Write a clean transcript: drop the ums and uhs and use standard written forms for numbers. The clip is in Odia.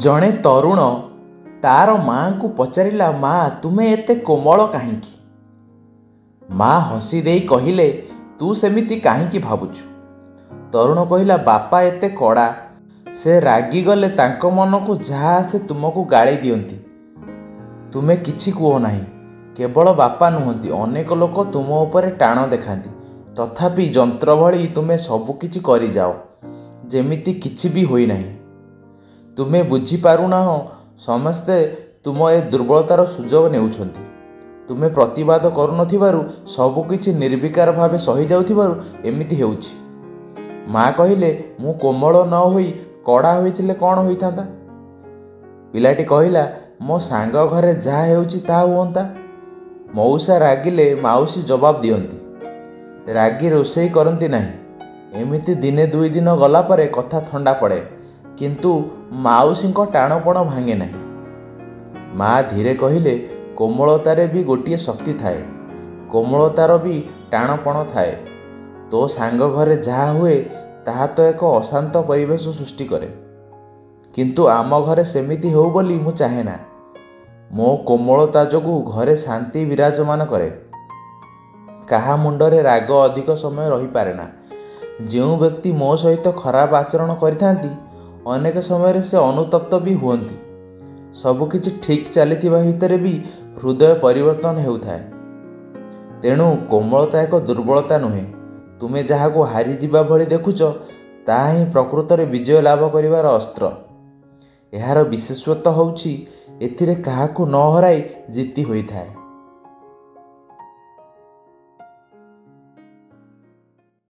ଜଣେ ତରୁଣ ତାର ମାଆଙ୍କୁ ପଚାରିଲା, ମା ତୁମେ ଏତେ କୋମଳ କାହିଁକି? ମା ହସି ଦେଇ କହିଲେ, ତୁ ସେମିତି କାହିଁକି ଭାବୁଛୁ? ତରୁଣ କହିଲା, ବାପା ଏତେ କଡ଼ା, ସେ ରାଗିଗଲେ ତାଙ୍କ ମନକୁ ଯାହା ଆସେ ତୁମକୁ ଗାଳି ଦିଅନ୍ତି। ତୁମେ କିଛି କୁହ ନାହିଁ। କେବଳ ବାପା ନୁହନ୍ତି, ଅନେକ ଲୋକ ତୁମ ଉପରେ ଟାଣ ଦେଖାନ୍ତି, ତଥାପି ଯନ୍ତ୍ର ଭଳି ତୁମେ ସବୁକିଛି କରିଯାଅ ଯେମିତି କିଛି ବି ହୋଇନାହିଁ। ତୁମେ ବୁଝିପାରୁନାହଁ, ସମସ୍ତେ ତୁମ ଏ ଦୁର୍ବଳତାର ସୁଯୋଗ ନେଉଛନ୍ତି। ତୁମେ ପ୍ରତିବାଦ କରୁନଥିବାରୁ, ସବୁକିଛି ନିର୍ବିକାର ଭାବେ ସହିଯାଉଥିବାରୁ ଏମିତି ହେଉଛି। ମା କହିଲେ, ମୁଁ କୋମଳ ନ ହୋଇ କଡ଼ା ହୋଇଥିଲେ କ'ଣ ହୋଇଥାନ୍ତା? ପିଲାଟି କହିଲା, ମୋ ସାଙ୍ଗ ଘରେ ଯାହା ହେଉଛି ତାହା ହୁଅନ୍ତା। ମଉସା ରାଗିଲେ ମାଉସୀ ଜବାବ ଦିଅନ୍ତି, ରାଗି ରୋଷେଇ କରନ୍ତି ନାହିଁ। ଏମିତି ଦିନେ ଦୁଇ ଦିନ ଗଲା ପରେ କଥା ଥଣ୍ଡା ପଡ଼େ, କିନ୍ତୁ ମାଉସୀଙ୍କ ଟାଣପଣ ଭାଙ୍ଗେ ନାହିଁ। ମା ଧୀରେ କହିଲେ, କୋମଳତାରେ ବି ଗୋଟିଏ ଶକ୍ତି ଥାଏ, କୋମଳତାର ବି ଟାଣପଣ ଥାଏ। ତୋ ସାଙ୍ଗ ଘରେ ଯାହା ହୁଏ ତାହା ତ ଏକ ଅଶାନ୍ତ ପରିବେଶ ସୃଷ୍ଟି କରେ, କିନ୍ତୁ ଆମ ଘରେ ସେମିତି ହେଉ ବୋଲି ମୁଁ ଚାହେଁନା। ମୋ କୋମଳତା ଯୋଗୁଁ ଘରେ ଶାନ୍ତି ବିରାଜମାନ କରେ। କାହା ମୁଣ୍ଡରେ ରାଗ ଅଧିକ ସମୟ ରହିପାରେ ନା। ଯେଉଁ ବ୍ୟକ୍ତି ମୋ ସହିତ ଖରାପ ଆଚରଣ କରିଥାନ୍ତି, ଅନେକ ସମୟରେ ସେ ଅନୁତପ୍ତ ବି ହୁଅନ୍ତି। ସବୁକିଛି ଠିକ୍ ଚାଲିଥିବା ଭିତରେ ବି ହୃଦୟ ପରିବର୍ତ୍ତନ ହେଉଥାଏ। ତେଣୁ କୋମଳତା ଏକ ଦୁର୍ବଳତା ନୁହେଁ। ତୁମେ ଯାହାକୁ ହାରିଯିବା ଭଳି ଦେଖୁଛ, ତାହା ହିଁ ପ୍ରକୃତରେ ବିଜୟ ଲାଭ କରିବାର ଅସ୍ତ୍ର। ଏହାର ବିଶେଷତ୍ୱ ହେଉଛି, ଏଥିରେ କାହାକୁ ନ ହରାଇ ଜିତି ହୋଇଥାଏ।